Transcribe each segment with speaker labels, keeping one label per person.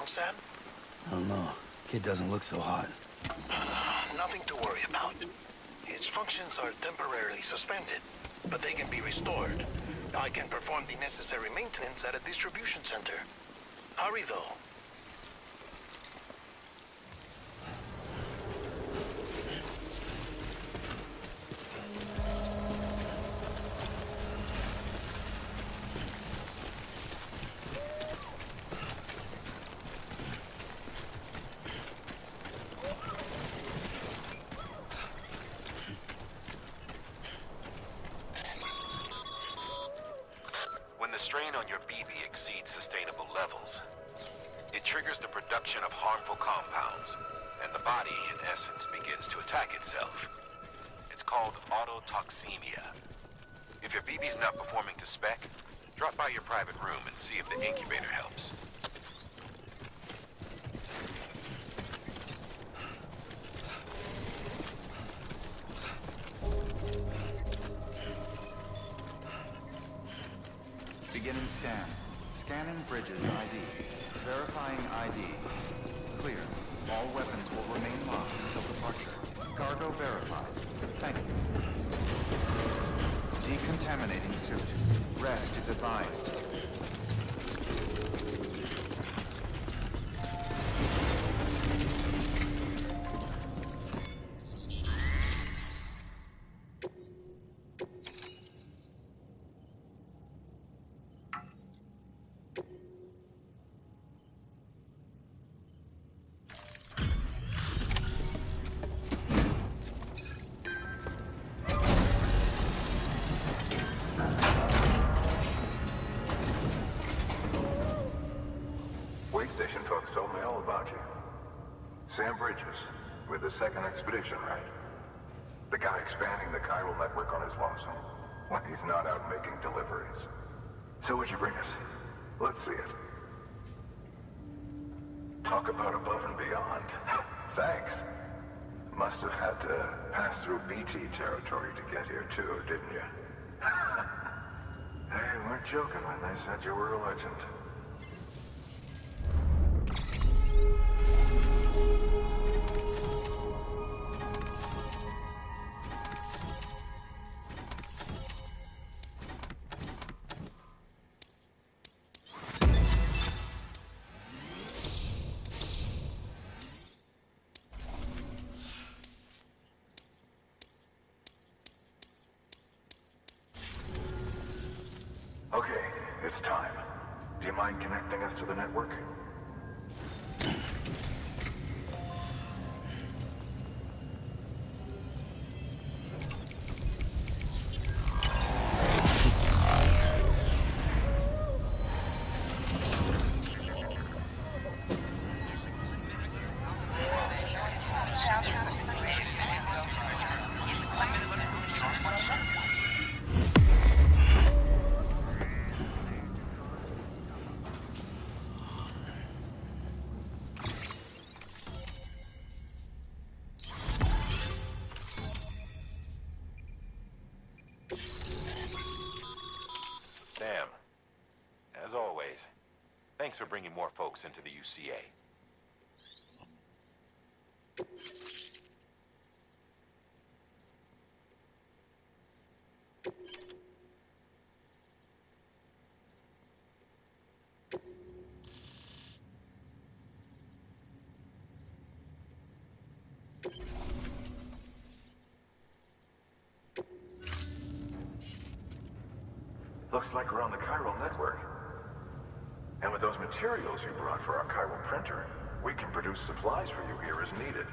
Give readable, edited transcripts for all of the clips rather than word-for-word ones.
Speaker 1: Sam?
Speaker 2: I don't know. Kid doesn't look so hot.
Speaker 1: Nothing to worry about. Its functions are temporarily suspended, but they can be restored. I can perform the necessary maintenance at a distribution center. Hurry, though.
Speaker 3: When the strain on your BB exceeds sustainable levels, it triggers the production of harmful compounds, and the body, in essence, begins to attack itself. It's called autotoxemia. If your BB's not performing to spec, drop by your private room and see if the incubator helps.
Speaker 4: Beginning scan. Scanning bridges ID. Verifying ID. Clear. All weapons will remain locked until departure. Cargo verified. Thank you. Decontaminating suit. Rest is advised.
Speaker 5: Sam Bridges, with the second expedition, right? The guy expanding the chiral network on his lonesome, when he's not out making deliveries. So what'd you bring us? Let's see it. Talk about above and beyond. Thanks. Must have had to pass through BT territory to get here too, didn't you? They weren't joking when they said you were a legend. Okay, it's time. Do you mind connecting us to the network?
Speaker 3: Sam, as always, thanks for bringing more folks into the UCA.
Speaker 5: Looks like we're on the chiral network. And with those materials you brought for our chiral printer, we can produce supplies for you here as needed.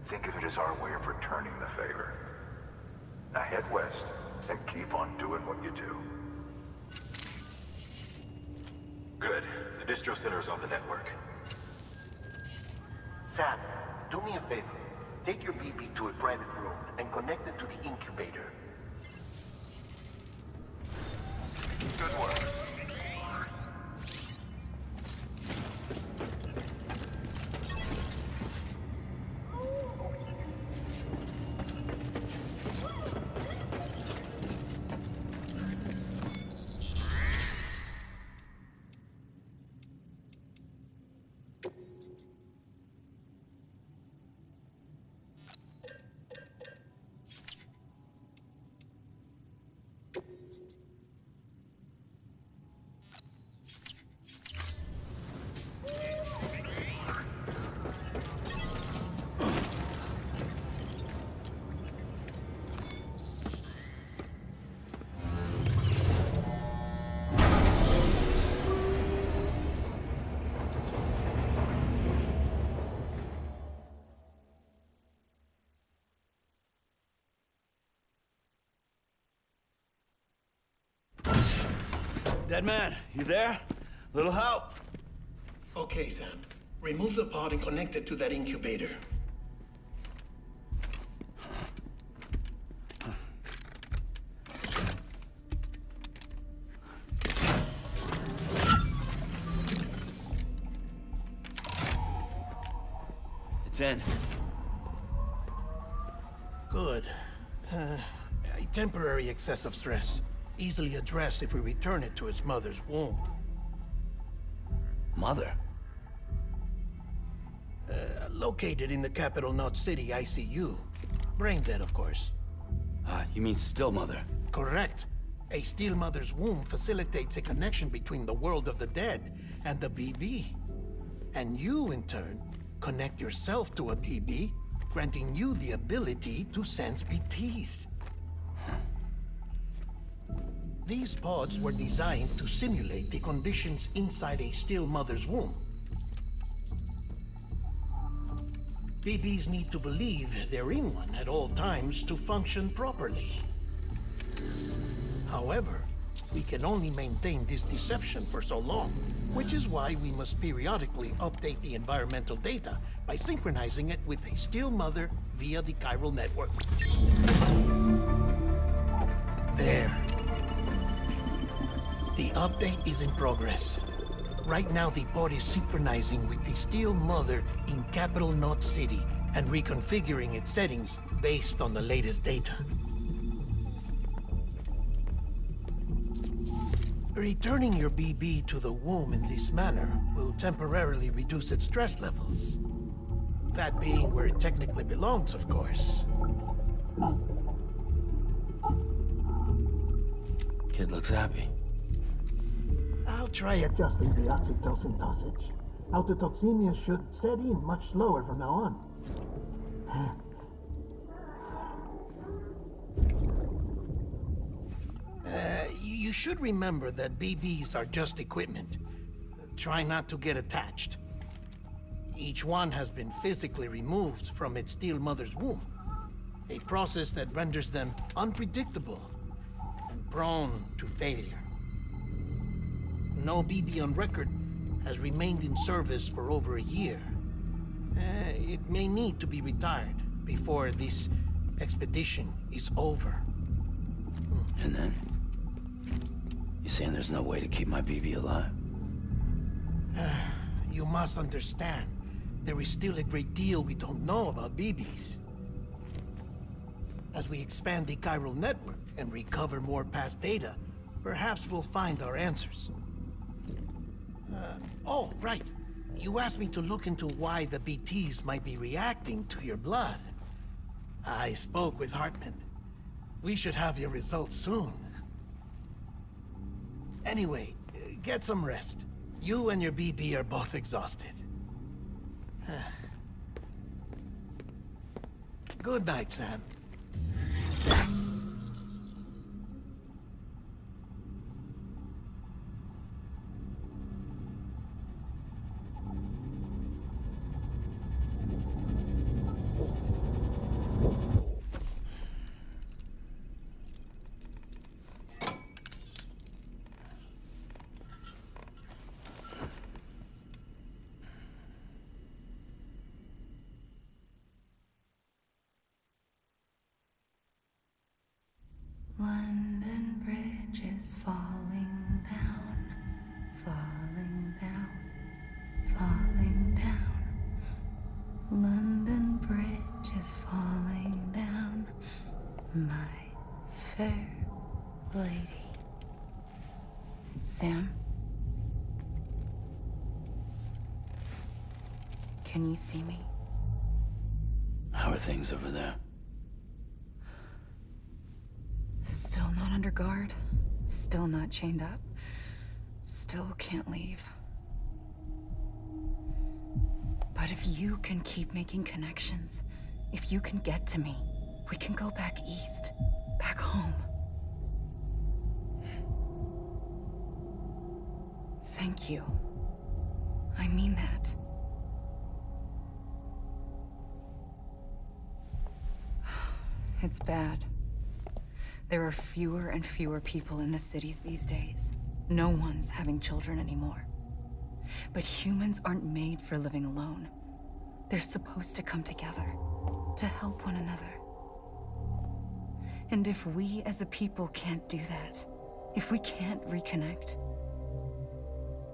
Speaker 5: Think of it as our way of returning the favor. Now head west and keep on doing what you do.
Speaker 3: Good. The distro center is on the network.
Speaker 1: Sam, do me a favor. Take your BB to a private room and connect it to the incubator.
Speaker 3: Good work.
Speaker 2: Dead man, you there? Little help?
Speaker 1: Okay, Sam. Remove the pod and connect it to that incubator.
Speaker 2: It's in.
Speaker 1: Good. A temporary excess of stress. Easily addressed if we return it to its mother's womb.
Speaker 2: Mother?
Speaker 1: Located in the capital Knot City ICU. Brain dead, of course.
Speaker 2: You mean still mother?
Speaker 1: Correct. A steel mother's womb facilitates a connection between the world of the dead and the BB. And you, in turn, connect yourself to a BB, granting you the ability to sense BTs. These pods were designed to simulate the conditions inside a still mother's womb. BBs need to believe they're in one at all times to function properly. However, we can only maintain this deception for so long, which is why we must periodically update the environmental data by synchronizing it with a still mother via the chiral network. There. The update is in progress. Right now, the pod is synchronizing with the Steel Mother in Capital Knot City and reconfiguring its settings based on the latest data. Returning your BB to the womb in this manner will temporarily reduce its stress levels. That being where it technically belongs, of course.
Speaker 2: Kid looks happy.
Speaker 1: I'll try adjusting the oxytocin dosage. Autotoxemia should set in much slower from now on. You should remember that BBs are just equipment. Try not to get attached. Each one has been physically removed from its steel mother's womb. A process that renders them unpredictable and prone to failure. No BB on record has remained in service for over a year. It may need to be retired before this expedition is over.
Speaker 2: And then? You saying there's no way to keep my BB alive?
Speaker 1: You must understand, there is still a great deal we don't know about BBs. As we expand the chiral network and recover more past data, perhaps we'll find our answers. Oh, right. You asked me to look into why the BTs might be reacting to your blood. I spoke with Hartman. We should have your results soon. Anyway, get some rest. You and your BB are both exhausted. Good night, Sam.
Speaker 6: London Bridge is falling down, falling down, falling down. London Bridge is falling down, my fair lady. Sam? Can you see me?
Speaker 2: How are things over there?
Speaker 6: Still not under guard, still not chained up, still can't leave. But if you can keep making connections, if you can get to me, we can go back east, back home. Thank you. I mean that. It's bad. There are fewer and fewer people in the cities these days. No one's having children anymore. But humans aren't made for living alone. They're supposed to come together, to help one another. And if we as a people can't do that, if we can't reconnect,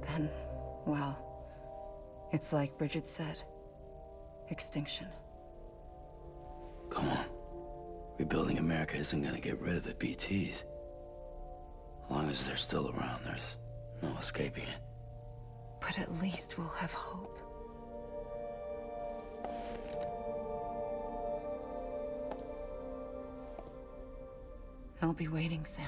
Speaker 6: then, well, it's like Bridget said, extinction.
Speaker 2: Come on. Rebuilding America isn't gonna get rid of the BTs. As long as they're still around, there's no escaping it.
Speaker 6: But at least we'll have hope. I'll be waiting, Sam.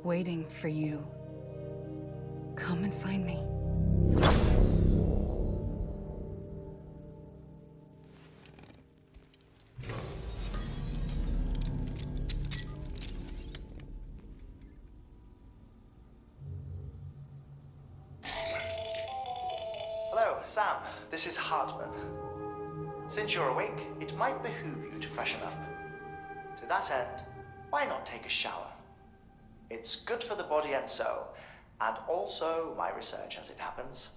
Speaker 6: Waiting for you. Come and find me.
Speaker 7: Hello, Sam. This is Hartman. Since you're awake, it might behoove you to freshen up. To that end, why not take a shower? It's good for the body and soul, and also my research as it happens.